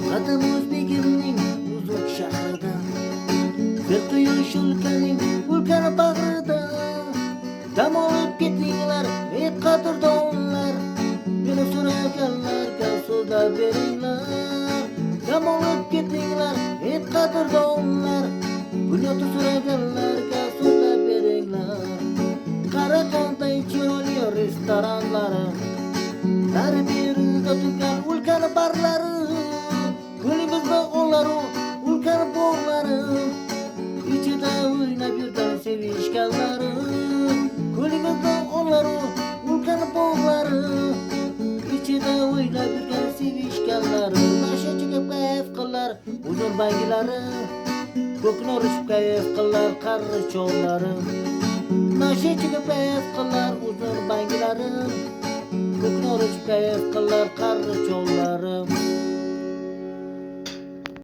Qadim O'zbegimning uzuk shahrida, bir quyosh ulkan bag'rida. Dam olib ketinglar, ey qadrdonlar, meni so'raganlarga so'zlab beringlar. Dam olib ketinglar, ey qadrdonlar, bunyodni so'raganlarga so'zlab beringlar. Qaraqanday chiroyli restoranlari, nari berida turgan ulkan barlari, ko'nglimizda onlaru ulkan bog'lari, ichida o'ynab yurgan sevishganlari, ko'nglimizda onlaru ulkan bog'lari, ichida o'ynab yurgan sevishganlari. Nashachiga kayf qilar uzun bangilari, ko'kni urishib kayf qilar qarg'ish cholari. Nashachiga kayf qilar uzun bangilari, ko'kni urishib kayf qilar qarg'ish chollari.